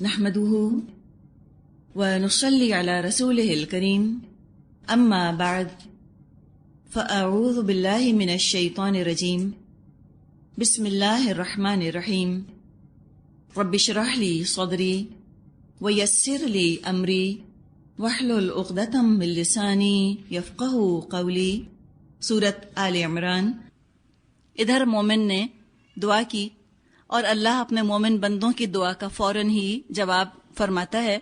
نحمده ونصلي على رسوله الكريم أما بعد فأعوذ بالله من الشيطان الرجيم بسم الله الرحمن الرحيم رب اشرح لي صدري ويسر لي أمري واحلل عقدة من لساني يفقهوا قولي سورت آل عمران۔ ادھر مومن نے دعا کی اور اللہ اپنے مومن بندوں کی دعا کا فوراً ہی جواب فرماتا ہے۔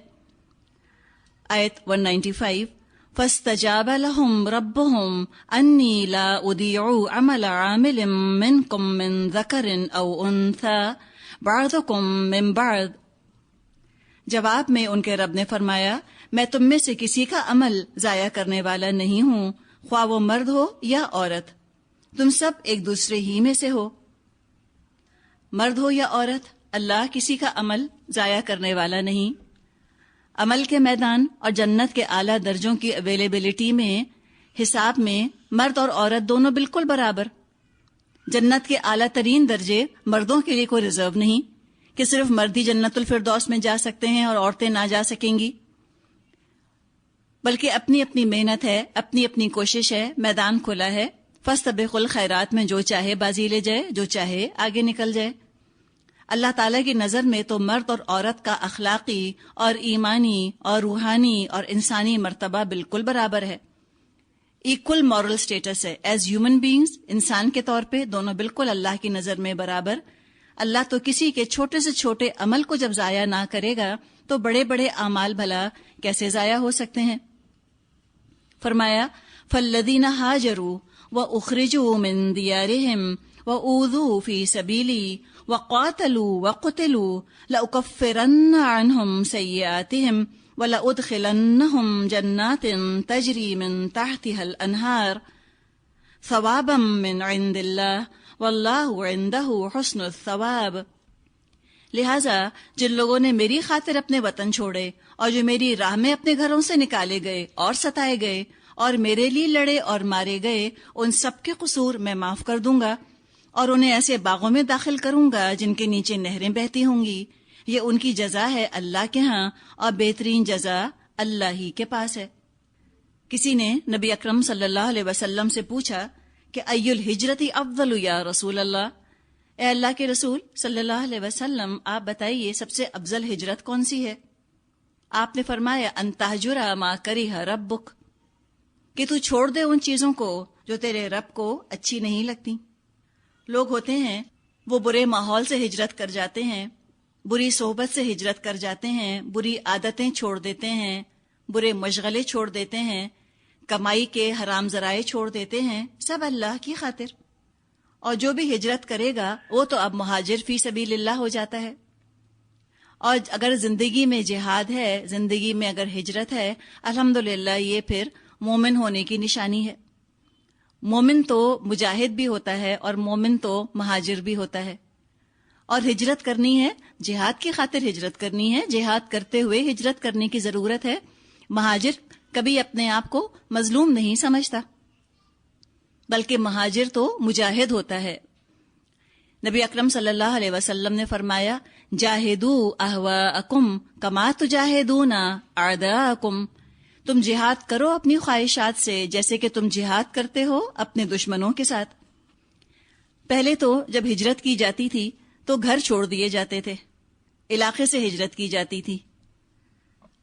آیت 195 فاستجاب لهم ربهم انی لا اضیع عمل عامل منکم من ذکر او انثى بعضکم من بعض۔ جواب میں ان کے رب نے فرمایا، میں تم میں سے کسی کا عمل ضائع کرنے والا نہیں ہوں، خواہ وہ مرد ہو یا عورت، تم سب ایک دوسرے ہی میں سے ہو۔ مرد ہو یا عورت، اللہ کسی کا عمل ضائع کرنے والا نہیں۔ عمل کے میدان اور جنت کے اعلیٰ درجوں کی اویلیبلٹی میں، حساب میں مرد اور عورت دونوں بالکل برابر۔ جنت کے اعلیٰ ترین درجے مردوں کے لیے کوئی ریزرو نہیں کہ صرف مرد ہی جنت الفردوس میں جا سکتے ہیں اور عورتیں نہ جا سکیں گی، بلکہ اپنی اپنی محنت ہے، اپنی اپنی کوشش ہے، میدان کھلا ہے۔ فاستبقوا الخیرات میں جو چاہے بازی لے جائے، جو چاہے آگے نکل جائے۔ اللہ تعالیٰ کی نظر میں تو مرد اور عورت کا اخلاقی اور ایمانی اور روحانی اور انسانی مرتبہ بالکل برابر ہے، ایکول مورل سٹیٹس ہے۔ ایز ہیومن بینگز، انسان کے طور پہ دونوں بالکل اللہ کی نظر میں برابر۔ اللہ تو کسی کے چھوٹے سے چھوٹے عمل کو جب ضائع نہ کرے گا تو بڑے بڑے اعمال بھلا کیسے ضائع ہو سکتے ہیں؟ فرمایا فالذین ہاجروا وَأُخْرِجُوا مِن دِيَارِهِمْ وَأُوذُوا فِي سَبِيلِي وَقَاتَلُوا وَقُتِلُوا لَأُكَفِّرَنَّ عَنْهُمْ سَيِّئَاتِهِمْ وَلَأُدْخِلَنَّهُمْ جَنَّاتٍ تَجْرِي مِن تَحْتِهَا الْأَنْهَارُ ثَوَابًا مِّنْ عِندِ اللَّهِ وَاللَّهُ عِندَهُ حُسْنُ الثَّوَابِ۔ لہذا جن لوگوں نے میری خاطر اپنے وطن چھوڑے اور جو میری راہ میں اپنے گھروں سے نکالے گئے اور ستائے گئے اور میرے لیے لڑے اور مارے گئے، ان سب کے قصور میں معاف کر دوں گا اور انہیں ایسے باغوں میں داخل کروں گا جن کے نیچے نہریں بہتی ہوں گی۔ یہ ان کی جزا ہے اللہ کے ہاں، اور بہترین جزا اللہ ہی کے پاس ہے۔ کسی نے نبی اکرم صلی اللہ علیہ وسلم سے پوچھا کہ ای الہجرت افضل یا رسول اللہ، اے اللہ کے رسول صلی اللہ علیہ وسلم، آپ بتائیے سب سے افضل ہجرت کون سی ہے؟ آپ نے فرمایا ان تہجر ما کرہ ربک، کہ تو چھوڑ دے ان چیزوں کو جو تیرے رب کو اچھی نہیں لگتی۔ لوگ ہوتے ہیں وہ برے ماحول سے ہجرت کر جاتے ہیں، بری صحبت سے ہجرت کر جاتے ہیں، بری عادتیں چھوڑ دیتے ہیں، برے مشغلے چھوڑ دیتے ہیں، کمائی کے حرام ذرائع چھوڑ دیتے ہیں، سب اللہ کی خاطر۔ اور جو بھی ہجرت کرے گا وہ تو اب مہاجر فی سبیل اللہ ہو جاتا ہے۔ اور اگر زندگی میں جہاد ہے، زندگی میں اگر ہجرت ہے، الحمدللہ یہ پھر مومن ہونے کی نشانی ہے۔ مومن تو مجاہد بھی ہوتا ہے اور مومن تو مہاجر بھی ہوتا ہے۔ اور ہجرت کرنی ہے، جہاد کی خاطر ہجرت کرنی ہے، جہاد کرتے ہوئے ہجرت کرنے کی ضرورت ہے۔ مہاجر کبھی اپنے آپ کو مظلوم نہیں سمجھتا، بلکہ مہاجر تو مجاہد ہوتا ہے۔ نبی اکرم صلی اللہ علیہ وسلم نے فرمایا جاہدوا اہواءکم کما تجاہدون اعداءکم، تم جہاد کرو اپنی خواہشات سے جیسے کہ تم جہاد کرتے ہو اپنے دشمنوں کے ساتھ۔ پہلے تو جب ہجرت کی جاتی تھی تو گھر چھوڑ دیے جاتے تھے، علاقے سے ہجرت کی جاتی تھی۔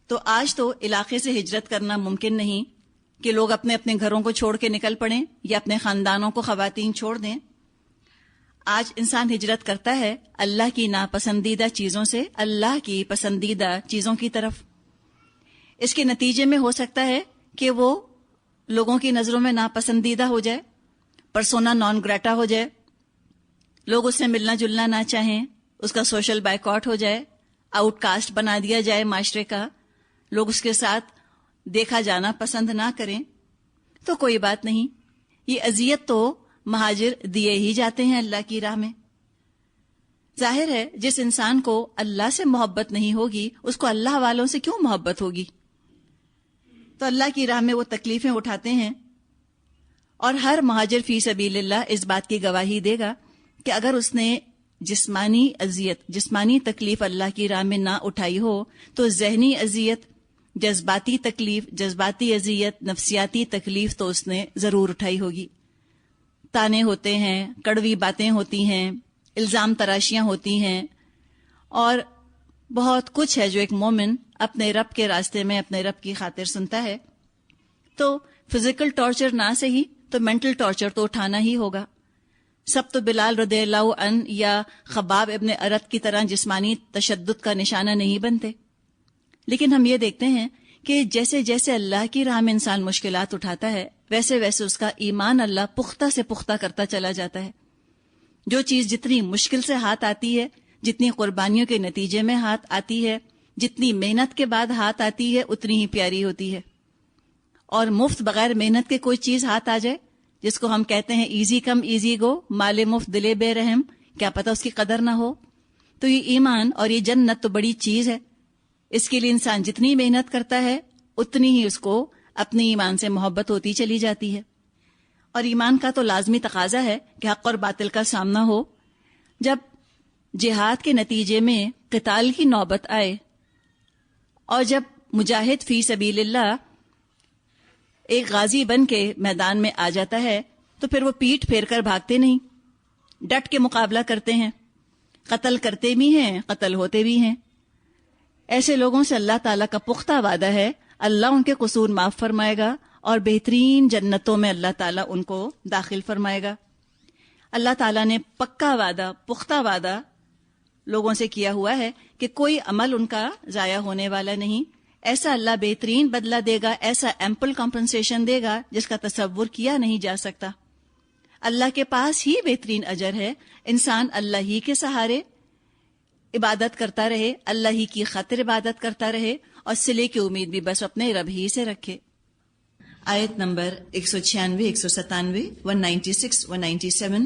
تو آج تو علاقے سے ہجرت کرنا ممکن نہیں کہ لوگ اپنے اپنے گھروں کو چھوڑ کے نکل پڑیں یا اپنے خاندانوں کو خواتین چھوڑ دیں۔ آج انسان ہجرت کرتا ہے اللہ کی ناپسندیدہ چیزوں سے اللہ کی پسندیدہ چیزوں کی طرف۔ اس کے نتیجے میں ہو سکتا ہے کہ وہ لوگوں کی نظروں میں ناپسندیدہ ہو جائے، پرسونا نان گریٹا ہو جائے، لوگ اس سے ملنا جلنا نہ چاہیں، اس کا سوشل بائیکاٹ ہو جائے، آؤٹ کاسٹ بنا دیا جائے معاشرے کا، لوگ اس کے ساتھ دیکھا جانا پسند نہ کریں۔ تو کوئی بات نہیں، یہ اذیت تو مہاجر دیے ہی جاتے ہیں اللہ کی راہ میں۔ ظاہر ہے جس انسان کو اللہ سے محبت نہیں ہوگی اس کو اللہ والوں سے کیوں محبت ہوگی؟ تو اللہ کی راہ میں وہ تکلیفیں اٹھاتے ہیں، اور ہر مہاجر فی سبیل اللہ اس بات کی گواہی دے گا کہ اگر اس نے جسمانی اذیت، جسمانی تکلیف اللہ کی راہ میں نہ اٹھائی ہو تو ذہنی اذیت، جذباتی تکلیف، جذباتی اذیت، نفسیاتی تکلیف تو اس نے ضرور اٹھائی ہوگی۔ تانے ہوتے ہیں، کڑوی باتیں ہوتی ہیں، الزام تراشیاں ہوتی ہیں، اور بہت کچھ ہے جو ایک مومن اپنے رب کے راستے میں اپنے رب کی خاطر سنتا ہے۔ تو فزیکل ٹارچر نہ صحیح تو مینٹل ٹارچر تو اٹھانا ہی ہوگا۔ سب تو بلال رضی اللہ عنہ یا خباب ابن ارت کی طرح جسمانی تشدد کا نشانہ نہیں بنتے، لیکن ہم یہ دیکھتے ہیں کہ جیسے جیسے اللہ کی راہ میں انسان مشکلات اٹھاتا ہے ویسے ویسے اس کا ایمان اللہ پختہ سے پختہ کرتا چلا جاتا ہے۔ جو چیز جتنی مشکل سے ہاتھ آتی ہے، جتنی قربانیوں کے نتیجے میں ہاتھ آتی ہے، جتنی محنت کے بعد ہاتھ آتی ہے، اتنی ہی پیاری ہوتی ہے۔ اور مفت بغیر محنت کے کوئی چیز ہاتھ آ جائے، جس کو ہم کہتے ہیں ایزی کم ایزی گو، مال مفت دلے بے رحم، کیا پتہ اس کی قدر نہ ہو۔ تو یہ ایمان اور یہ جنت تو بڑی چیز ہے، اس کے لیے انسان جتنی محنت کرتا ہے اتنی ہی اس کو اپنے ایمان سے محبت ہوتی چلی جاتی ہے۔ اور ایمان کا تو لازمی تقاضا ہے کہ حق اور باطل کا سامنا ہو۔ جب جہاد کے نتیجے میں قتال کی نوبت آئے اور جب مجاہد فی سبیل اللہ ایک غازی بن کے میدان میں آ جاتا ہے تو پھر وہ پیٹھ پھیر کر بھاگتے نہیں، ڈٹ کے مقابلہ کرتے ہیں، قتل کرتے بھی ہیں، قتل ہوتے بھی ہیں۔ ایسے لوگوں سے اللہ تعالیٰ کا پختہ وعدہ ہے، اللہ ان کے قصور معاف فرمائے گا اور بہترین جنتوں میں اللہ تعالیٰ ان کو داخل فرمائے گا۔ اللہ تعالیٰ نے پکا وعدہ، پختہ وعدہ لوگوں سے کیا ہوا ہے کہ کوئی عمل ان کا ضائع ہونے والا نہیں۔ ایسا اللہ بہترین بدلہ دے گا، ایسا ایمپل کمپنسیشن دے گا جس کا تصور کیا نہیں جا سکتا۔ اللہ کے پاس ہی بہترین اجر ہے۔ انسان اللہ ہی کے سہارے عبادت کرتا رہے، اللہ ہی کی خاطر عبادت کرتا رہے اور صلے کی امید بھی بس اپنے رب ہی سے رکھے۔ آیت نمبر 196، 197، 196، 197۔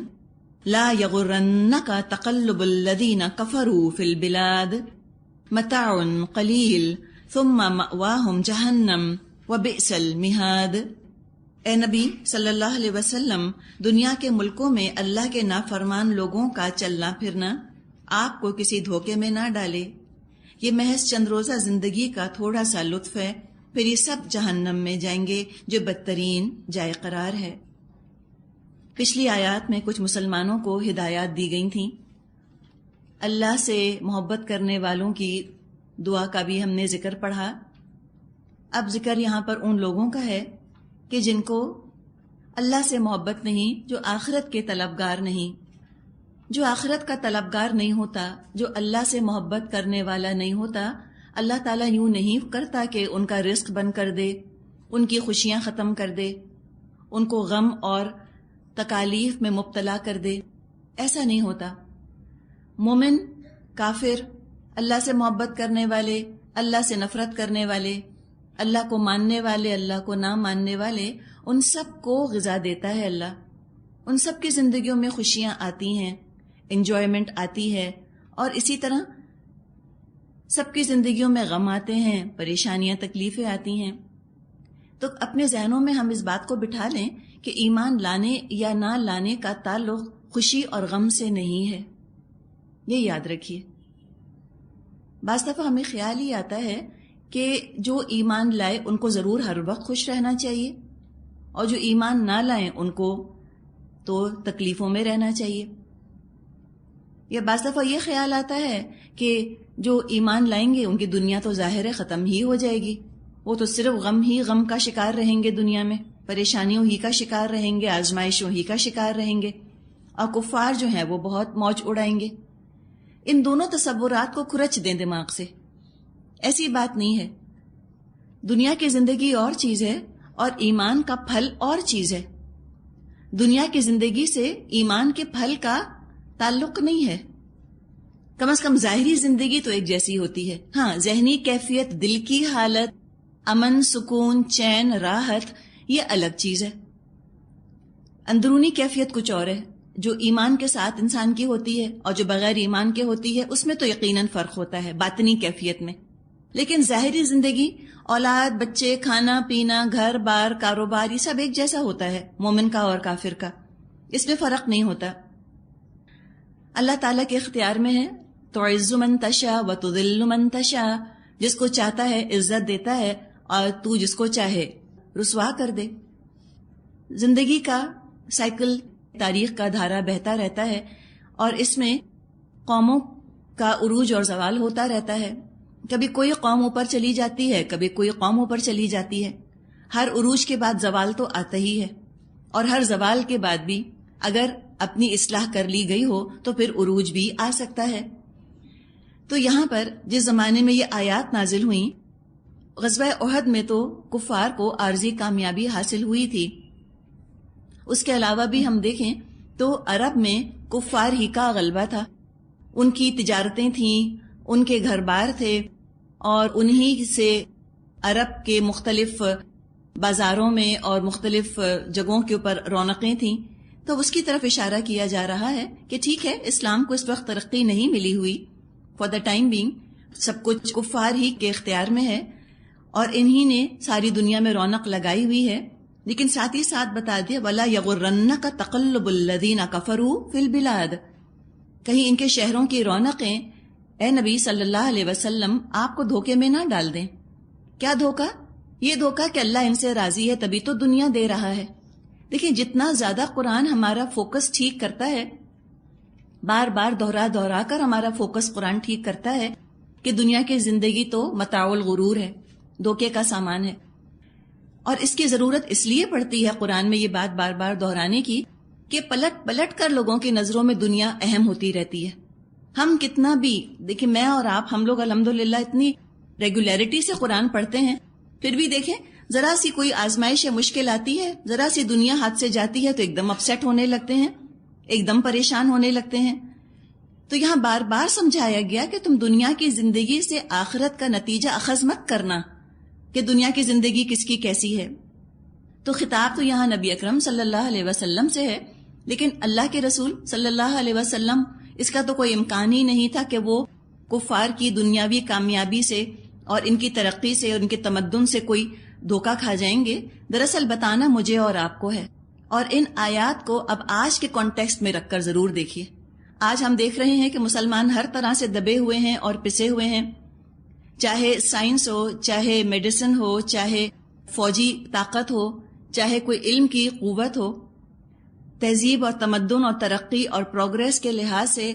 لا یغرنک تقلب الذین کفروا فی البلاد متاع قلیل ثم مأواہم جہنم وبئس المہاد۔ اے نبی صلی اللہ علیہ وسلم، دنیا کے ملکوں میں اللہ کے نافرمان لوگوں کا چلنا پھرنا آپ کو کسی دھوکے میں نہ ڈالے۔ یہ محض چند روزہ زندگی کا تھوڑا سا لطف ہے، پھر یہ سب جہنم میں جائیں گے جو بدترین جائے قرار ہے۔ پچھلی آیات میں کچھ مسلمانوں کو ہدایات دی گئی تھیں۔ اللہ سے محبت کرنے والوں کی دعا کا بھی ہم نے ذکر پڑھا۔ اب ذکر یہاں پر ان لوگوں کا ہے کہ جن کو اللہ سے محبت نہیں، جو آخرت کے طلبگار نہیں۔ جو آخرت کا طلبگار نہیں ہوتا، جو اللہ سے محبت کرنے والا نہیں ہوتا، اللہ تعالیٰ یوں نہیں کرتا کہ ان کا رزق بند کر دے، ان کی خوشیاں ختم کر دے، ان کو غم اور تکالیف میں مبتلا کر دے۔ ایسا نہیں ہوتا۔ مومن، کافر، اللہ سے محبت کرنے والے، اللہ سے نفرت کرنے والے، اللہ کو ماننے والے، اللہ کو نہ ماننے والے، ان سب کو غذا دیتا ہے اللہ۔ ان سب کی زندگیوں میں خوشیاں آتی ہیں، انجوائمنٹ آتی ہے، اور اسی طرح سب کی زندگیوں میں غم آتے ہیں، پریشانیاں، تکلیفیں آتی ہیں۔ تو اپنے ذہنوں میں ہم اس بات کو بٹھا لیں کہ ایمان لانے یا نہ لانے کا تعلق خوشی اور غم سے نہیں ہے، یہ یاد رکھیے۔ بعض دفعہ ہمیں خیال ہی آتا ہے کہ جو ایمان لائے ان کو ضرور ہر وقت خوش رہنا چاہیے، اور جو ایمان نہ لائیں ان کو تو تکلیفوں میں رہنا چاہیے۔ یا بعض دفعہ یہ خیال آتا ہے کہ جو ایمان لائیں گے ان کی دنیا تو ظاہر ہے ختم ہی ہو جائے گی، وہ تو صرف غم ہی غم کا شکار رہیں گے، دنیا میں پریشانیوں ہی کا شکار رہیں گے، آزمائشوں ہی کا شکار رہیں گے، اور کفار جو ہیں وہ بہت موج اڑائیں گے۔ ان دونوں تصورات کو کھرچ دیں دماغ سے۔ ایسی بات نہیں ہے۔ دنیا کی زندگی اور چیز ہے اور ایمان کا پھل اور چیز ہے۔ دنیا کی زندگی سے ایمان کے پھل کا تعلق نہیں ہے۔ کم از کم ظاہری زندگی تو ایک جیسی ہوتی ہے، ہاں ذہنی کیفیت، دل کی حالت، امن، سکون، چین، راحت، یہ الگ چیز ہے۔ اندرونی کیفیت کچھ اور ہے، جو ایمان کے ساتھ انسان کی ہوتی ہے اور جو بغیر ایمان کے ہوتی ہے، اس میں تو یقیناً فرق ہوتا ہے باطنی کیفیت میں۔ لیکن ظاہری زندگی، اولاد، بچے، کھانا پینا، گھر بار، کاروبار، یہ سب ایک جیسا ہوتا ہے مومن کا اور کافر کا، اس میں فرق نہیں ہوتا۔ اللہ تعالیٰ کے اختیار میں ہے. تعز من تشاء و تذل من تشاء، جس کو چاہتا ہے عزت دیتا ہے اور تو جس کو چاہے رسوا کر دے. زندگی کا سائیکل، تاریخ کا دھارا بہتا رہتا ہے اور اس میں قوموں کا عروج اور زوال ہوتا رہتا ہے. کبھی کوئی قوم اوپر چلی جاتی ہے، کبھی کوئی قوم اوپر چلی جاتی ہے. ہر عروج کے بعد زوال تو آتا ہی ہے، اور ہر زوال کے بعد بھی اگر اپنی اصلاح کر لی گئی ہو تو پھر عروج بھی آ سکتا ہے. تو یہاں پر جس زمانے میں یہ آیات نازل ہوئیں، غزوہ احد میں تو کفار کو عارضی کامیابی حاصل ہوئی تھی. اس کے علاوہ بھی ہم دیکھیں تو عرب میں کفار ہی کا غلبہ تھا. ان کی تجارتیں تھیں، ان کے گھر بار تھے، اور انہی سے عرب کے مختلف بازاروں میں اور مختلف جگہوں کے اوپر رونقیں تھیں. تو اس کی طرف اشارہ کیا جا رہا ہے کہ ٹھیک ہے، اسلام کو اس وقت ترقی نہیں ملی ہوئی. فار دا ٹائم بینگ سب کچھ کفار ہی کے اختیار میں ہے اور انہی نے ساری دنیا میں رونق لگائی ہوئی ہے. لیکن ساتھ ہی ساتھ بتا دیا وَلَا يَغُرَّنَّكَ تَقَلُّبُ الَّذِينَ كَفَرُوا فِي الْبِلَادِ، کہیں ان کے شہروں کی رونقیں اے نبی صلی اللہ علیہ وسلم آپ کو دھوکے میں نہ ڈال دیں. کیا دھوکہ؟ یہ دھوکہ کہ اللہ ان سے راضی ہے تبھی تو دنیا دے رہا ہے. دیکھیں جتنا زیادہ قرآن ہمارا فوکس ٹھیک کرتا ہے، بار بار دہرا کر ہمارا فوکس قرآن ٹھیک کرتا ہے کہ دنیا کی زندگی تو متاع الغرور ہے، دھوکے کا سامان ہے. اور اس کی ضرورت اس لیے پڑتی ہے قرآن میں یہ بات بار بار دہرانے کی کہ پلٹ پلٹ کر لوگوں کی نظروں میں دنیا اہم ہوتی رہتی ہے. ہم کتنا بھی دیکھیں، میں اور آپ، ہم لوگ الحمدللہ اتنی ریگولیرٹی سے قرآن پڑھتے ہیں، پھر بھی دیکھیں ذرا سی کوئی آزمائش یا مشکل آتی ہے، ذرا سی دنیا ہاتھ سے جاتی ہے تو ایک دم اپسیٹ ہونے لگتے ہیں، ایک دم پریشان ہونے لگتے ہیں. تو یہاں بار بار سمجھایا گیا کہ تم دنیا کی زندگی سے آخرت کا نتیجہ اخذ مت کرنا کہ دنیا کی زندگی کس کی کیسی ہے. تو خطاب تو یہاں نبی اکرم صلی اللہ علیہ وسلم سے ہے، لیکن اللہ کے رسول صلی اللہ علیہ وسلم اس کا تو کوئی امکان ہی نہیں تھا کہ وہ کفار کی دنیاوی کامیابی سے اور ان کی ترقی سے اور ان کے تمدن سے کوئی دھوکہ کھا جائیں گے. دراصل بتانا مجھے اور آپ کو ہے. اور ان آیات کو اب آج کے کانٹیکسٹ میں رکھ کر ضرور دیکھیے. آج ہم دیکھ رہے ہیں کہ مسلمان ہر طرح سے دبے ہوئے ہیں اور پسے ہوئے ہیں، چاہے سائنس ہو، چاہے میڈیسن ہو، چاہے فوجی طاقت ہو، چاہے کوئی علم کی قوت ہو. تہذیب اور تمدن اور ترقی اور پروگریس کے لحاظ سے،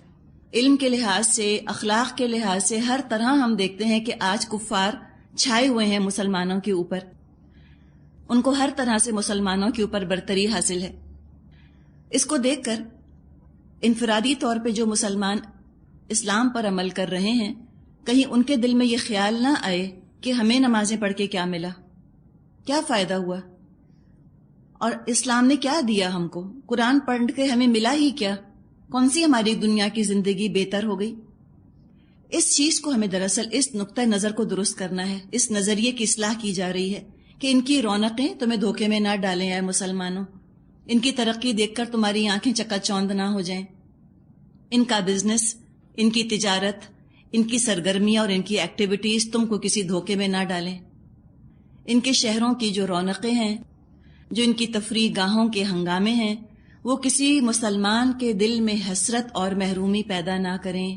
علم کے لحاظ سے، اخلاق کے لحاظ سے، ہر طرح ہم دیکھتے ہیں کہ آج کفار چھائے ہوئے ہیں مسلمانوں کے اوپر. ان کو ہر طرح سے مسلمانوں کے اوپر برتری حاصل ہے. اس کو دیکھ کر انفرادی طور پہ جو مسلمان اسلام پر عمل کر رہے ہیں، کہیں ان کے دل میں یہ خیال نہ آئے کہ ہمیں نمازیں پڑھ کے کیا ملا، کیا فائدہ ہوا، اور اسلام نے کیا دیا ہم کو، قرآن پڑھ کے ہمیں ملا ہی کیا، کون سی ہماری دنیا کی زندگی بہتر ہو گئی. اس چیز کو ہمیں دراصل اس نقطہ نظر کو درست کرنا ہے. اس نظریے کی اصلاح کی جا رہی ہے کہ ان کی رونقیں تمہیں دھوکے میں نہ ڈالیں اے مسلمانوں، ان کی ترقی دیکھ کر تمہاری آنکھیں چکا چوند نہ ہو جائیں. ان کا بزنس، ان کی تجارت، ان کی سرگرمیاں اور ان کی ایکٹیویٹیز تم کو کسی دھوکے میں نہ ڈالیں. ان کے شہروں کی جو رونقیں ہیں، جو ان کی تفریح گاہوں کے ہنگامے ہیں، وہ کسی مسلمان کے دل میں حسرت اور محرومی پیدا نہ کریں.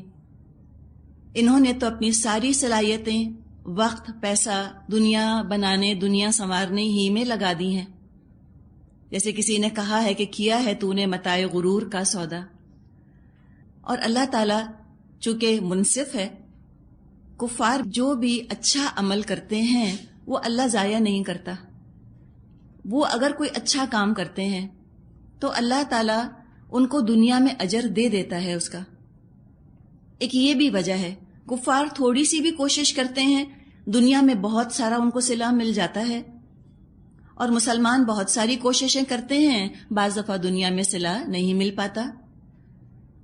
انہوں نے تو اپنی ساری صلاحیتیں، وقت، پیسہ دنیا بنانے، دنیا سنوارنے ہی میں لگا دی ہیں. جیسے کسی نے کہا ہے کہ کیا ہے تو نے متاع غرور کا سودا. اور اللہ تعالیٰ چونکہ منصف ہے، کفار جو بھی اچھا عمل کرتے ہیں وہ اللہ ضائع نہیں کرتا. وہ اگر کوئی اچھا کام کرتے ہیں تو اللہ تعالیٰ ان کو دنیا میں اجر دے دیتا ہے اس کا. ایک یہ بھی وجہ ہے، کفار تھوڑی سی بھی کوشش کرتے ہیں، دنیا میں بہت سارا ان کو صلہ مل جاتا ہے، اور مسلمان بہت ساری کوششیں کرتے ہیں، بعض دفعہ دنیا میں صلہ نہیں مل پاتا.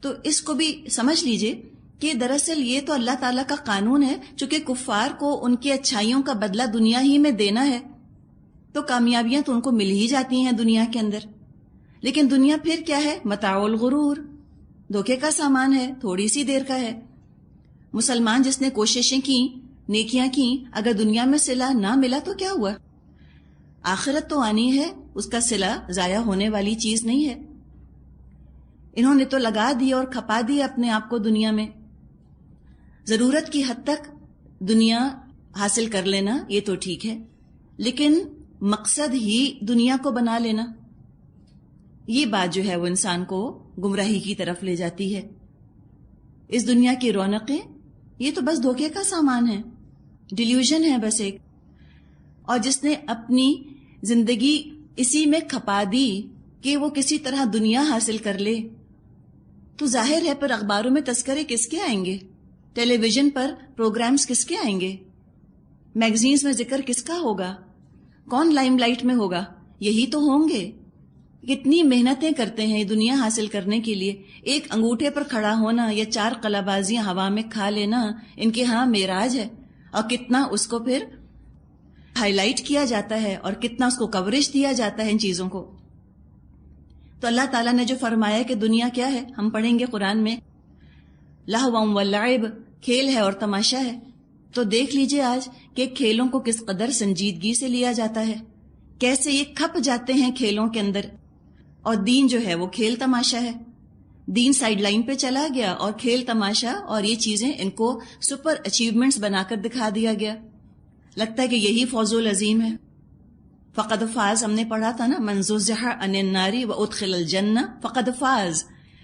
تو اس کو بھی سمجھ لیجئے کہ دراصل یہ تو اللہ تعالیٰ کا قانون ہے. چونکہ کفار کو ان کی اچھائیوں کا بدلہ دنیا ہی میں دینا ہے تو کامیابیاں تو ان کو مل ہی جاتی ہیں دنیا کے اندر. لیکن دنیا پھر کیا ہے؟ متاع الغرور، دھوکے کا سامان ہے، تھوڑی سی دیر کا ہے. مسلمان جس نے کوششیں کی، نیکیاں کی، اگر دنیا میں صلہ نہ ملا تو کیا ہوا؟ آخرت تو آنی ہے، اس کا صلہ ضائع ہونے والی چیز نہیں ہے. انہوں نے تو لگا دیا اور کھپا دیا اپنے آپ کو دنیا میں. ضرورت کی حد تک دنیا حاصل کر لینا یہ تو ٹھیک ہے، لیکن مقصد ہی دنیا کو بنا لینا، یہ بات جو ہے وہ انسان کو گمراہی کی طرف لے جاتی ہے. اس دنیا کی رونقیں یہ تو بس دھوکے کا سامان ہے، ڈیلیوژن ہے بس ایک. اور جس نے اپنی زندگی اسی میں کھپا دی کہ وہ کسی طرح دنیا حاصل کر لے، تو ظاہر ہے پر اخباروں میں تذکرے کس کے آئیں گے، ٹیلی ویژن پر پروگرامز کس کے آئیں گے، میگزینز میں ذکر کس کا ہوگا، کون لائم لائٹ میں ہوگا؟ یہی تو ہوں گے. کتنی محنتیں کرتے ہیں دنیا حاصل کرنے کے لیے. ایک انگوٹھے پر کھڑا ہونا یا 4 قلع بازیاں ہوا میں کھا لینا ان کے ہاں معراج ہے، اور کتنا اس کو پھر ہائی لائٹ کیا جاتا ہے اور کتنا اس کو کوریج دیا جاتا ہے ان چیزوں کو. تو اللہ تعالیٰ نے جو فرمایا کہ دنیا کیا ہے، ہم پڑھیں گے قرآن میں لہو و لعب، کھیل ہے اور تماشا ہے. تو دیکھ لیجئے آج کہ کھیلوں کو کس قدر سنجیدگی سے لیا جاتا ہے، کیسے یہ کھپ جاتے ہیں کھیلوں کے اندر. اور دین جو ہے وہ کھیل تماشا ہے. دین سائیڈ لائن پہ چلا گیا اور کھیل تماشا اور یہ چیزیں ان کو سپر اچیومنٹس بنا کر دکھا دیا گیا. لگتا ہے کہ یہی فوز العظیم ہے. فقد فاز ہم نے پڑھا تھا نا، من زحزح عن النار وادخل الجنہ فقد فاز،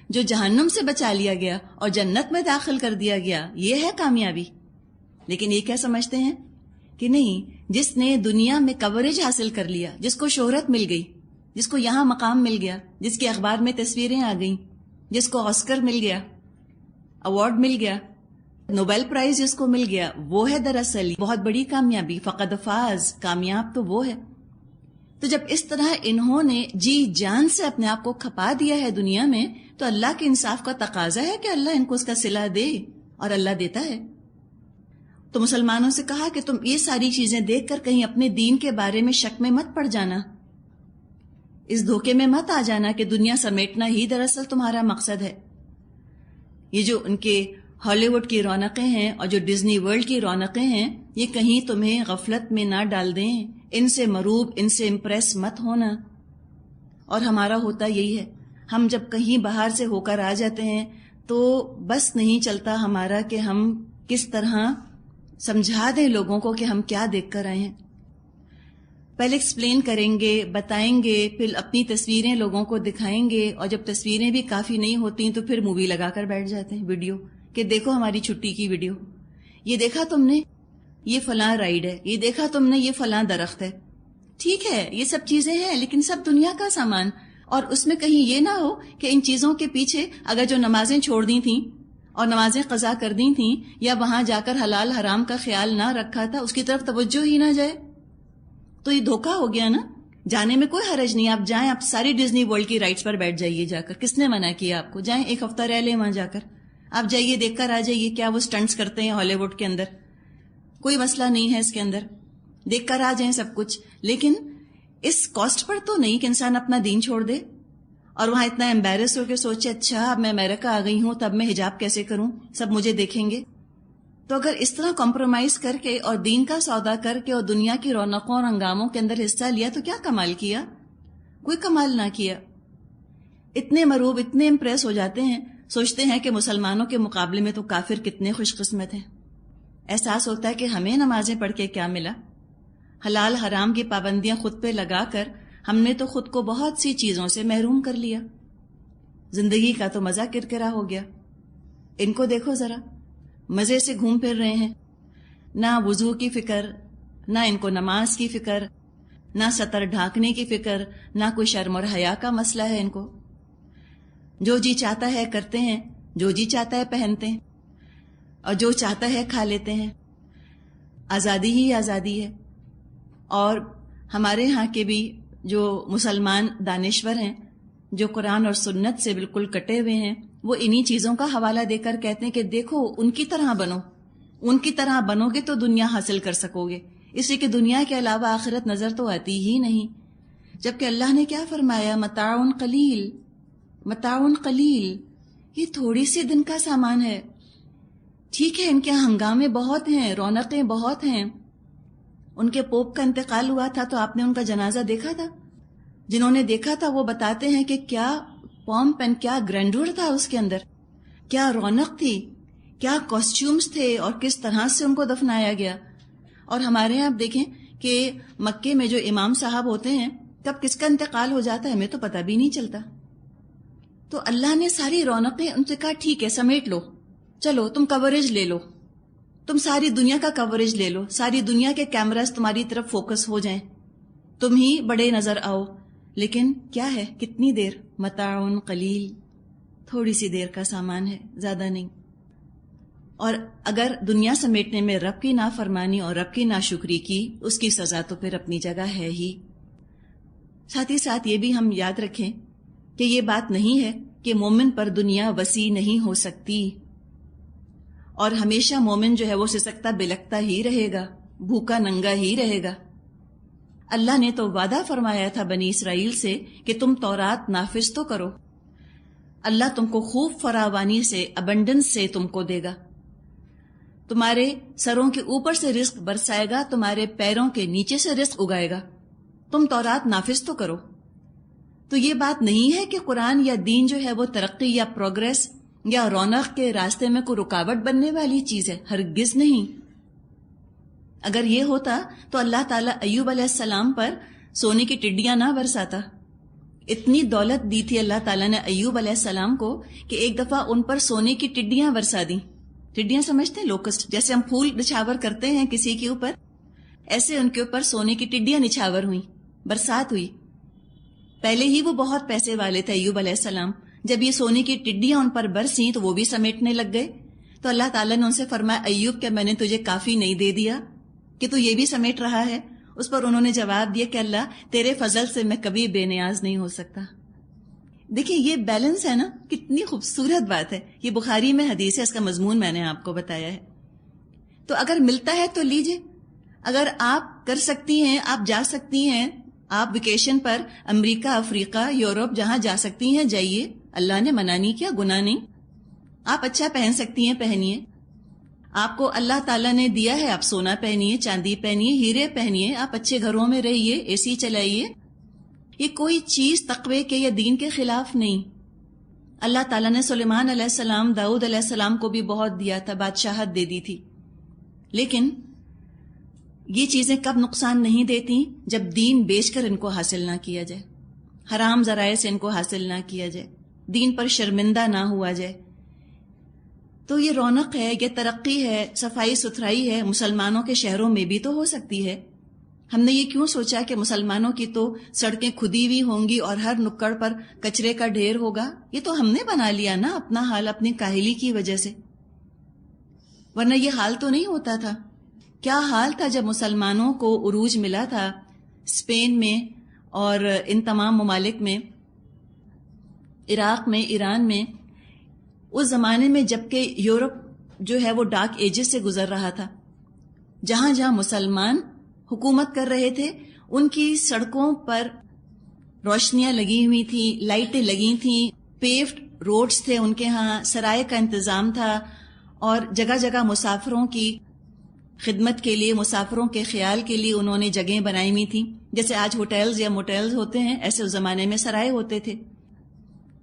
جو جہنم سے بچا لیا گیا اور جنت میں داخل کر دیا گیا، یہ ہے کامیابی. لیکن یہ کیا سمجھتے ہیں کہ نہیں، جس نے دنیا میں کوریج حاصل کر لیا، جس کو شہرت مل گئی، جس کو یہاں مقام مل گیا، جس کی اخبار میں تصویریں آ گئیں، جس کو آسکر مل گیا، ایوارڈ مل گیا، نوبیل پرائز جس کو مل گیا، وہ ہے دراصل بہت بڑی کامیابی. فقد فاز، کامیاب تو وہ ہے. تو جب اس طرح انہوں نے جی جان سے اپنے آپ کو کھپا دیا ہے دنیا میں، تو اللہ کے انصاف کا تقاضا ہے کہ اللہ ان کو اس کا صلہ دے، اور اللہ دیتا ہے. تو مسلمانوں سے کہا کہ تم یہ ساری چیزیں دیکھ کر کہیں اپنے دین کے بارے میں شک میں مت پڑ جانا، اس دھوکے میں مت آ جانا کہ دنیا سمیٹنا ہی دراصل تمہارا مقصد ہے. یہ جو ان کے ہالی ووڈ کی رونقیں ہیں اور جو ڈزنی ورلڈ کی رونقیں ہیں، یہ کہیں تمہیں غفلت میں نہ ڈال دیں. ان سے مروب، ان سے امپریس مت ہونا. اور ہمارا ہوتا یہی ہے، ہم جب کہیں باہر سے ہو کر آ جاتے ہیں تو بس نہیں چلتا ہمارا کہ ہم کس طرح سمجھا دیں لوگوں کو کہ ہم کیا دیکھ کر آئے ہیں. پہلے ایکسپلین کریں گے، بتائیں گے، پھر اپنی تصویریں لوگوں کو دکھائیں گے، اور جب تصویریں بھی کافی نہیں ہوتی تو پھر مووی لگا کر بیٹھ جاتے ہیں، ویڈیو، کہ دیکھو ہماری چھٹی کی ویڈیو، یہ دیکھا تم نے، یہ فلاں رائڈ ہے، یہ دیکھا تم نے، یہ فلاں درخت ہے. ٹھیک ہے یہ سب چیزیں ہیں، لیکن سب دنیا کا سامان. اور اس میں کہیں یہ نہ ہو کہ ان چیزوں کے پیچھے اگر جو نمازیں چھوڑ دی تھیں اور نمازیں قضا کر دی تھیں، یا وہاں جا کر حلال حرام کا خیال نہ رکھا تھا، اس کی طرف توجہ ہی نہ جائے، تو یہ دھوکہ ہو گیا نا. جانے میں کوئی حرج نہیں، آپ جائیں، آپ ساری ڈزنی ورلڈ کی رائڈز پر بیٹھ جائیے جا کر. کس نے منع کیا آپ کو؟ جائیں، ایک ہفتہ رہ لیں وہاں جا کر، آپ جائیے، دیکھ کر آ جائیے کیا وہ سٹنٹس کرتے ہیں ہالی ووڈ کے اندر. کوئی مسئلہ نہیں ہے اس کے اندر، دیکھ کر آ جائیں سب کچھ. لیکن اس کاسٹ پر تو نہیں کہ انسان اپنا دین چھوڑ دے اور وہاں اتنا ایمبیرس ہو کے سوچے اچھا اب میں امریکہ آ گئی ہوں تب میں حجاب کیسے کروں، سب مجھے دیکھیں گے. تو اگر اس طرح کمپرومائز کر کے اور دین کا سودا کر کے اور دنیا کی رونقوں اور ہنگاموں کے اندر حصہ لیا تو کیا کمال کیا؟ کوئی کمال نہ کیا. اتنے مروب، اتنے امپریس ہو جاتے ہیں، سوچتے ہیں کہ مسلمانوں کے مقابلے میں تو کافر کتنے خوش قسمت ہیں. احساس ہوتا ہے کہ ہمیں نمازیں پڑھ کے کیا ملا؟ حلال حرام کی پابندیاں خود پہ لگا کر ہم نے تو خود کو بہت سی چیزوں سے محروم کر لیا. زندگی کا تو مزہ کرکرا ہو گیا. ان کو دیکھو ذرا، مزے سے گھوم پھر رہے ہیں، نہ وضو کی فکر، نہ ان کو نماز کی فکر، نہ سطر ڈھانکنے کی فکر، نہ کوئی شرم اور حیا کا مسئلہ ہے ان کو. جو جی چاہتا ہے کرتے ہیں، جو جی چاہتا ہے پہنتے ہیں، اور جو چاہتا ہے کھا لیتے ہیں. آزادی ہی آزادی ہے. اور ہمارے ہاں کے بھی جو مسلمان دانشور ہیں، جو قرآن اور سنت سے بالکل کٹے ہوئے ہیں، وہ انہی چیزوں کا حوالہ دے کر کہتے ہیں کہ دیکھو ان کی طرح بنو، ان کی طرح بنو گے تو دنیا حاصل کر سکو گے. اس لیے کہ دنیا کے علاوہ آخرت نظر تو آتی ہی نہیں. جبکہ اللہ نے کیا فرمایا؟ متاع قلیل، متاع قلیل، یہ تھوڑی سی دن کا سامان ہے. ٹھیک ہے ان کے ہنگامے بہت ہیں، رونقیں بہت ہیں. ان کے پوپ کا انتقال ہوا تھا تو آپ نے ان کا جنازہ دیکھا تھا؟ جنہوں نے دیکھا تھا وہ بتاتے ہیں کہ کیا پومپ اینڈ کیا گرینڈور تھا اس کے اندر، کیا رونق تھی، کیا کاسٹیومز تھے، اور کس طرح سے ان کو دفنایا گیا. اور ہمارے یہاں آپ دیکھیں کہ مکے میں جو امام صاحب ہوتے ہیں کب کس کا انتقال ہو جاتا ہے ہمیں تو پتہ بھی نہیں چلتا. تو اللہ نے ساری رونقیں ان سے کہا ٹھیک ہے سمیٹ لو، چلو تم کوریج لے لو، تم ساری دنیا کا کوریج لے لو، ساری دنیا کے کیمراز تمہاری طرف فوکس ہو جائیں، تم ہی بڑے نظر آؤ. لیکن کیا ہے، کتنی دیر، متاع قلیل، تھوڑی سی دیر کا سامان ہے، زیادہ نہیں. اور اگر دنیا سمیٹنے میں رب کی نافرمانی اور رب کی ناشکری کی، اس کی سزا تو پھر اپنی جگہ ہے ہی. ساتھ ہی ساتھ یہ بھی ہم یاد رکھیں کہ یہ بات نہیں ہے کہ مومن پر دنیا وسیع نہیں ہو سکتی، اور ہمیشہ مومن جو ہے وہ سسکتا بلکتا ہی رہے گا، بھوکا ننگا ہی رہے گا. اللہ نے تو وعدہ فرمایا تھا بنی اسرائیل سے کہ تم تورات نافذ تو کرو، اللہ تم کو خوب فراوانی سے، ابنڈنس سے تم کو دے گا، تمہارے سروں کے اوپر سے رزق برسائے گا، تمہارے پیروں کے نیچے سے رزق اگائے گا، تم تورات نافذ تو کرو. تو یہ بات نہیں ہے کہ قرآن یا دین جو ہے وہ ترقی یا پروگریس یا رونق کے راستے میں کوئی رکاوٹ بننے والی چیز ہے، ہرگز نہیں. اگر یہ ہوتا تو اللہ تعالیٰ ایوب علیہ السلام پر سونے کی ٹڈیاں نہ برساتا. اتنی دولت دی تھی اللہ تعالیٰ نے ایوب علیہ السلام کو کہ ایک دفعہ ان پر سونے کی ٹڈیاں برسا دیں. ٹڈیاں سمجھتے ہیں؟ لوکسٹ، جیسے ہم پھول نچھاور کرتے ہیں کسی کے اوپر، ایسے ان کے اوپر سونے کی ٹڈیاں نچھاور ہوئیں، برسات ہوئی. پہلے ہی وہ بہت پیسے والے تھے ایوب علیہ السلام، جب یہ سونے کی ٹڈیاں ان پر برسیں تو وہ بھی سمیٹنے لگ گئے. تو اللہ تعالیٰ نے ان سے فرمایا ایوب کیا میں نے تجھے کافی نہیں دے دیا کہ تو یہ بھی سمیٹ رہا ہے؟ اس پر انہوں نے جواب دیا کہ اللہ تیرے فضل سے میں کبھی بے نیاز نہیں ہو سکتا. دیکھیں یہ بیلنس ہے نا، کتنی خوبصورت بات ہے. یہ بخاری میں حدیث ہے، اس کا مضمون میں نے آپ کو بتایا ہے. تو اگر ملتا ہے تو لیجئے، اگر آپ کر سکتی ہیں، آپ جا سکتی ہیں، آپ ویکیشن پر امریکہ، افریقہ، یورپ جہاں جا سکتی ہیں جائیے، اللہ نے منع نہیں کیا، گناہ نہیں. آپ اچھا پہن سکتی ہیں پہنیے، آپ کو اللہ تعالیٰ نے دیا ہے، آپ سونا پہنیے، چاندی پہنیے، ہیرے پہنیے، آپ اچھے گھروں میں رہیے، اے سی چلائیے. یہ کوئی چیز تقوی کے یا دین کے خلاف نہیں. اللہ تعالیٰ نے سلیمان علیہ السلام، داؤد علیہ السلام کو بھی بہت دیا تھا، بادشاہت دے دی تھی. لیکن یہ چیزیں کب نقصان نہیں دیتی؟ جب دین بیچ کر ان کو حاصل نہ کیا جائے، حرام ذرائع سے ان کو حاصل نہ کیا جائے، دین پر شرمندہ نہ ہوا جائے. تو یہ رونق ہے، یہ ترقی ہے، صفائی ستھرائی ہے، مسلمانوں کے شہروں میں بھی تو ہو سکتی ہے. ہم نے یہ کیوں سوچا کہ مسلمانوں کی تو سڑکیں کھدی ہوئی ہوں گی اور ہر نکڑ پر کچرے کا ڈھیر ہوگا؟ یہ تو ہم نے بنا لیا نا اپنا حال، اپنی کاہلی کی وجہ سے، ورنہ یہ حال تو نہیں ہوتا تھا. کیا حال تھا جب مسلمانوں کو عروج ملا تھا اسپین میں اور ان تمام ممالک میں، عراق میں، ایران میں، اس زمانے میں جبکہ یورپ جو ہے وہ ڈارک ایجز سے گزر رہا تھا. جہاں جہاں مسلمان حکومت کر رہے تھے ان کی سڑکوں پر روشنیاں لگی ہوئی تھیں، لائٹیں لگی تھیں، پیوڈ روڈز تھے ان کے ہاں، سرائے کا انتظام تھا، اور جگہ جگہ مسافروں کی خدمت کے لیے، مسافروں کے خیال کے لیے انہوں نے جگہیں بنائی ہوئی تھیں. جیسے آج ہوٹلز یا موٹیلز ہوتے ہیں، ایسے اس زمانے میں سرائے ہوتے تھے.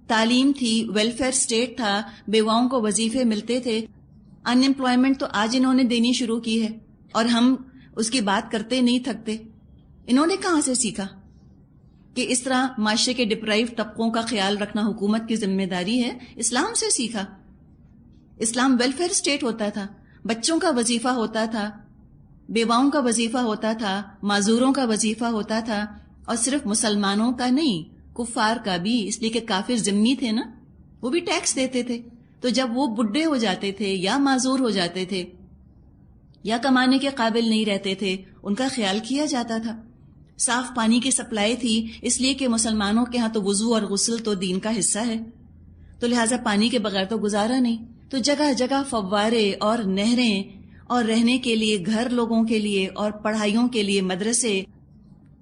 تعلیم تھی، ویلفیئر اسٹیٹ تھا، بیواؤں کو وظیفے ملتے تھے. ان امپلائمنٹ تو آج انہوں نے دینی شروع کی ہے اور ہم اس کی بات کرتے نہیں تھکتے. انہوں نے کہاں سے سیکھا کہ اس طرح معاشرے کے ڈپرائیو طبقوں کا خیال رکھنا حکومت کی ذمہ داری ہے؟ اسلام سے سیکھا. اسلام ویلفیئر اسٹیٹ ہوتا تھا، بچوں کا وظیفہ ہوتا تھا، بیواؤں کا وظیفہ ہوتا تھا، معذوروں کا وظیفہ ہوتا تھا، اور صرف مسلمانوں کا نہیں، کفار کا بھی، اس لیے کہ کافر ذمہ تھے نا، وہ بھی ٹیکس دیتے تھے. تو جب وہ بڈھے ہو جاتے تھے یا معذور ہو جاتے تھے یا کمانے کے قابل نہیں رہتے تھے، ان کا خیال کیا جاتا تھا. صاف پانی کی سپلائی تھی، اس لیے کہ مسلمانوں کے ہاں تو وضو اور غسل تو دین کا حصہ ہے، تو لہٰذا پانی کے بغیر تو گزارا نہیں. تو جگہ جگہ فوارے اور نہریں، اور رہنے کے لیے گھر لوگوں کے لیے، اور پڑھائیوں کے لیے مدرسے،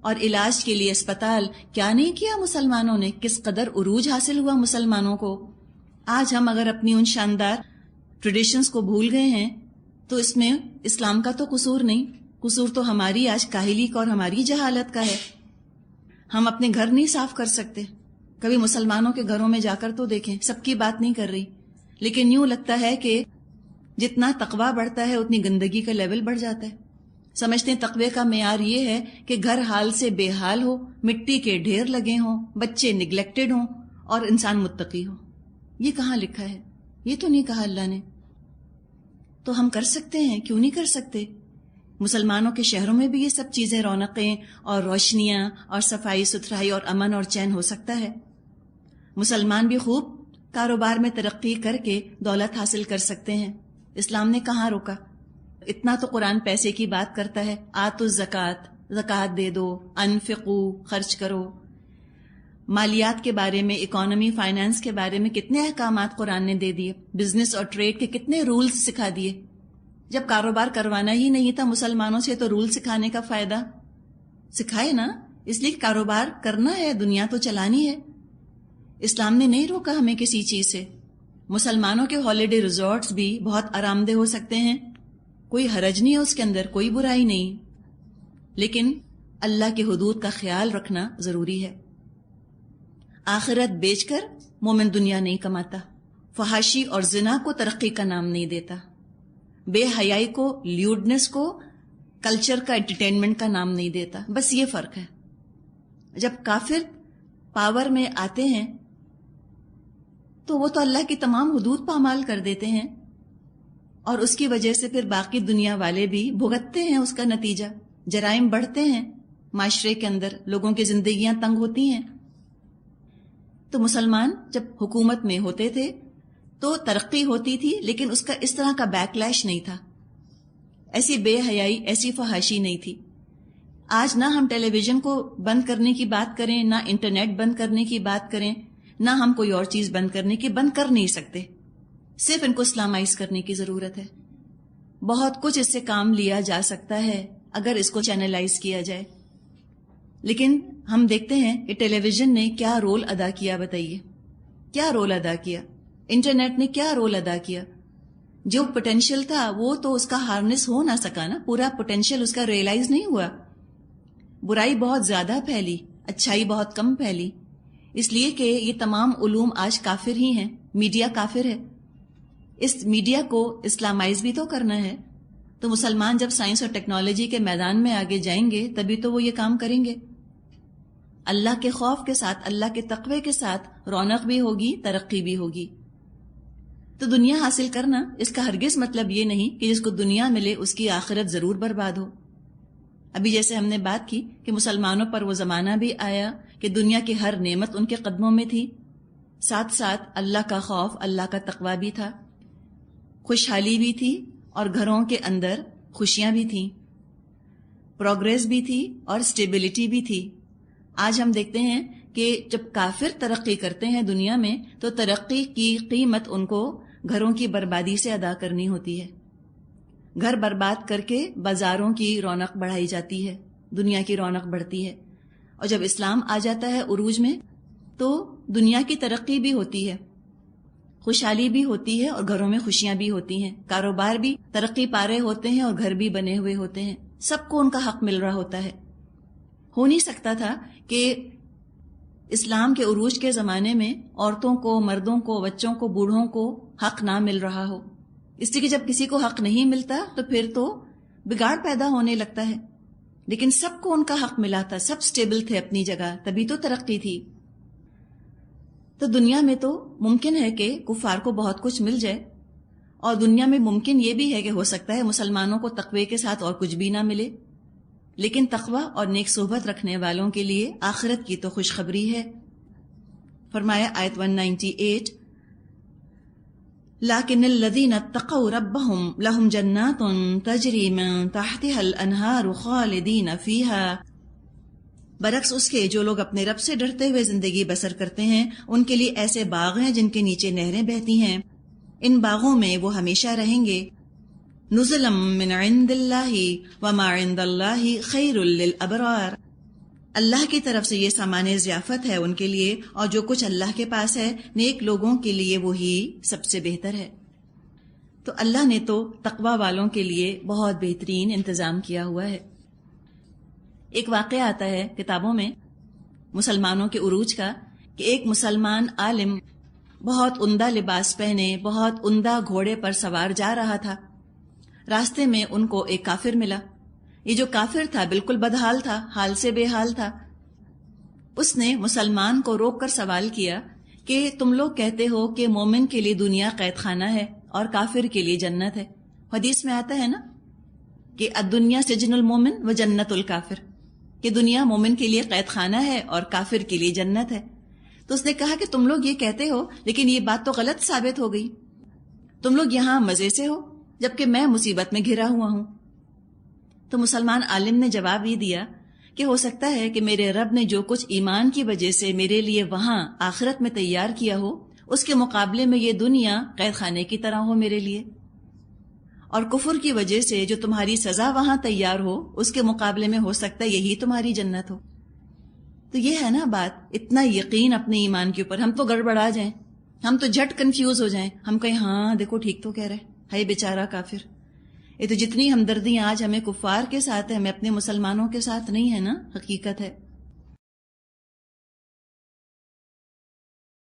اور علاج کے لیے اسپتال. کیا نہیں کیا مسلمانوں نے؟ کس قدر عروج حاصل ہوا مسلمانوں کو. آج ہم اگر اپنی ان شاندار ٹریڈیشنز کو بھول گئے ہیں تو اس میں اسلام کا تو قصور نہیں، قصور تو ہماری آج کاہلی کا اور ہماری جہالت کا ہے. ہم اپنے گھر نہیں صاف کر سکتے، کبھی مسلمانوں کے گھروں میں جا کر تو دیکھیں، سب کی بات نہیں کر رہی، لیکن یوں لگتا ہے کہ جتنا تقویٰ بڑھتا ہے اتنی گندگی کا لیول بڑھ جاتا ہے. سمجھتے ہیں تقوی کا معیار یہ ہے کہ گھر حال سے بے حال ہو، مٹی کے ڈھیر لگے ہوں، بچے نگلیکٹڈ ہوں اور انسان متقی ہو. یہ کہاں لکھا ہے؟ یہ تو نہیں کہا اللہ نے. تو ہم کر سکتے ہیں، کیوں نہیں کر سکتے؟ مسلمانوں کے شہروں میں بھی یہ سب چیزیں، رونقیں اور روشنیاں اور صفائی ستھرائی اور امن اور چین ہو سکتا ہے. مسلمان بھی خوب کاروبار میں ترقی کر کے دولت حاصل کر سکتے ہیں. اسلام نے کہاں روکا؟ اتنا تو قرآن پیسے کی بات کرتا ہے، آتوا الزکوٰۃ، زکوٰۃ دے دو، انفقو، خرچ کرو. مالیات کے بارے میں، اکانومی فائنانس کے بارے میں کتنے احکامات قرآن نے دے دیے. بزنس اور ٹریڈ کے کتنے رولز سکھا دیے. جب کاروبار کروانا ہی نہیں تھا مسلمانوں سے تو رول سکھانے کا فائدہ؟ سکھائے نا، اس لیے کاروبار کرنا ہے، دنیا تو چلانی ہے. اسلام نے نہیں روکا ہمیں کسی چیز سے. مسلمانوں کے ہالیڈے ریزورٹس بھی بہت آرام دہ ہو سکتے ہیں، کوئی حرج نہیں ہے اس کے اندر، کوئی برائی نہیں، لیکن اللہ کے حدود کا خیال رکھنا ضروری ہے. آخرت بیچ کر مومن دنیا نہیں کماتا، فحاشی اور زنا کو ترقی کا نام نہیں دیتا، بے حیائی کو، لیوڈنس کو کلچر کا، انٹرٹینمنٹ کا نام نہیں دیتا. بس یہ فرق ہے. جب کافر پاور میں آتے ہیں تو وہ تو اللہ کی تمام حدود پامال کر دیتے ہیں، اور اس کی وجہ سے پھر باقی دنیا والے بھی بھگتتے ہیں اس کا نتیجہ. جرائم بڑھتے ہیں معاشرے کے اندر، لوگوں کی زندگیاں تنگ ہوتی ہیں. تو مسلمان جب حکومت میں ہوتے تھے تو ترقی ہوتی تھی، لیکن اس کا اس طرح کا بیک لیش نہیں تھا، ایسی بے حیائی، ایسی فحاشی نہیں تھی. آج نہ ہم ٹیلی ویژن کو بند کرنے کی بات کریں، نہ انٹرنیٹ بند کرنے کی بات کریں، نہ ہم کوئی اور چیز بند کرنے کی، بند کر نہیں سکتے. صرف ان کو اسلامائز کرنے کی ضرورت ہے. بہت کچھ اس سے کام لیا جا سکتا ہے اگر اس کو چینلائز کیا جائے. لیکن ہم دیکھتے ہیں کہ ٹیلی ویژن نے کیا رول ادا کیا، بتائیے کیا رول ادا کیا. انٹرنیٹ نے کیا رول ادا کیا. جو پوٹینشیل تھا وہ تو اس کا ہارنس ہو نہ سکا نا، پورا پوٹینشیل اس کا ریئلائز نہیں ہوا. برائی بہت زیادہ پھیلی، اچھائی بہت کم پھیلی، اس لیے کہ یہ تمام علوم آج کافر ہی ہیں. میڈیا کافر ہے. اس میڈیا کو اسلامائز بھی تو کرنا ہے. تو مسلمان جب سائنس اور ٹیکنالوجی کے میدان میں آگے جائیں گے تبھی تو وہ یہ کام کریں گے. اللہ کے خوف کے ساتھ، اللہ کے تقوی کے ساتھ رونق بھی ہوگی، ترقی بھی ہوگی. تو دنیا حاصل کرنا، اس کا ہرگز مطلب یہ نہیں کہ جس کو دنیا ملے اس کی آخرت ضرور برباد ہو. ابھی جیسے ہم نے بات کی کہ مسلمانوں پر وہ زمانہ بھی آیا کہ دنیا کی ہر نعمت ان کے قدموں میں تھی، ساتھ ساتھ اللہ کا خوف، اللہ کا تقوی بھی تھا، خوشحالی بھی تھی، اور گھروں کے اندر خوشیاں بھی تھیں، پروگریس بھی تھی اور اسٹیبلٹی بھی تھی. آج ہم دیکھتے ہیں کہ جب کافر ترقی کرتے ہیں دنیا میں تو ترقی کی قیمت ان کو گھروں کی بربادی سے ادا کرنی ہوتی ہے. گھر برباد کر کے بازاروں کی رونق بڑھائی جاتی ہے، دنیا کی رونق بڑھتی ہے. اور جب اسلام آ جاتا ہے عروج میں تو دنیا کی ترقی بھی ہوتی ہے، خوشحالی بھی ہوتی ہے، اور گھروں میں خوشیاں بھی ہوتی ہیں. کاروبار بھی ترقی پا رہے ہوتے ہیں اور گھر بھی بنے ہوئے ہوتے ہیں. سب کو ان کا حق مل رہا ہوتا ہے. ہو نہیں سکتا تھا کہ اسلام کے عروج کے زمانے میں عورتوں کو، مردوں کو، بچوں کو، بوڑھوں کو حق نہ مل رہا ہو. اس لیے کہ جب کسی کو حق نہیں ملتا تو پھر تو بگاڑ پیدا ہونے لگتا ہے. لیکن سب کو ان کا حق ملا تھا، سب سٹیبل تھے اپنی جگہ، تبھی تو ترقی تھی. تو دنیا میں تو ممکن ہے کہ کفار کو بہت کچھ مل جائے، اور دنیا میں ممکن یہ بھی ہے کہ ہو سکتا ہے مسلمانوں کو تقوی کے ساتھ اور کچھ بھی نہ ملے. لیکن تقوی اور نیک صحبت رکھنے والوں کے لیے آخرت کی تو خوشخبری ہے. فرمایا آیت 198، لَٰكِنَّ الَّذِينَ اتَّقَوْا رَبَّهُمْ لَهُمْ جَنَّاتٌ تَجْرِي مِن تَحْتِهَا الْأَنْهَارُ خَالِدِينَ فِيهَا، برعکس اس کے جو لوگ اپنے رب سے ڈرتے ہوئے زندگی بسر کرتے ہیں ان کے لیے ایسے باغ ہیں جن کے نیچے نہریں بہتی ہیں، ان باغوں میں وہ ہمیشہ رہیں گے. نزلا من عند اللہ وما عند اللہ خیر للابرار، اللہ کی طرف سے یہ سامان ضیافت ہے ان کے لیے، اور جو کچھ اللہ کے پاس ہے نیک لوگوں کے لیے وہی سب سے بہتر ہے. تو اللہ نے تو تقوی والوں کے لیے بہت بہترین انتظام کیا ہوا ہے. ایک واقعہ آتا ہے کتابوں میں مسلمانوں کے عروج کا کہ ایک مسلمان عالم بہت عمدہ لباس پہنے بہت عمدہ گھوڑے پر سوار جا رہا تھا. راستے میں ان کو ایک کافر ملا. یہ جو کافر تھا بالکل بدحال تھا، حال سے بے حال تھا. اس نے مسلمان کو روک کر سوال کیا کہ تم لوگ کہتے ہو کہ مومن کے لیے دنیا قید خانہ ہے اور کافر کے لیے جنت ہے. حدیث میں آتا ہے نا کہ الدنیا سجن المومن و جنت الکافر، کہ دنیا مومن کے لیے قید خانہ ہے اور کافر کے لیے جنت ہے. تو اس نے کہا کہ تم لوگ یہ کہتے ہو لیکن یہ بات تو غلط ثابت ہو گئی. تم لوگ یہاں مزے سے ہو جبکہ میں مصیبت میں گھرا ہوا ہوں. تو مسلمان عالم نے جواب یہ دیا کہ ہو سکتا ہے کہ میرے رب نے جو کچھ ایمان کی وجہ سے میرے لیے وہاں آخرت میں تیار کیا ہو اس کے مقابلے میں یہ دنیا قید خانے کی طرح ہو میرے لیے، اور کفر کی وجہ سے جو تمہاری سزا وہاں تیار ہو اس کے مقابلے میں ہو سکتا ہے یہی تمہاری جنت ہو. تو یہ ہے نا بات، اتنا یقین اپنے ایمان کے اوپر. ہم تو گڑبڑا جائیں، ہم تو جھٹ کنفیوز ہو جائیں، ہم کہیں ہاں دیکھو ٹھیک تو کہہ رہے ہے بیچارہ کافر. یہ تو جتنی ہمدردی آج ہمیں کفار کے ساتھ ہے ہمیں اپنے مسلمانوں کے ساتھ نہیں ہے نا. حقیقت ہے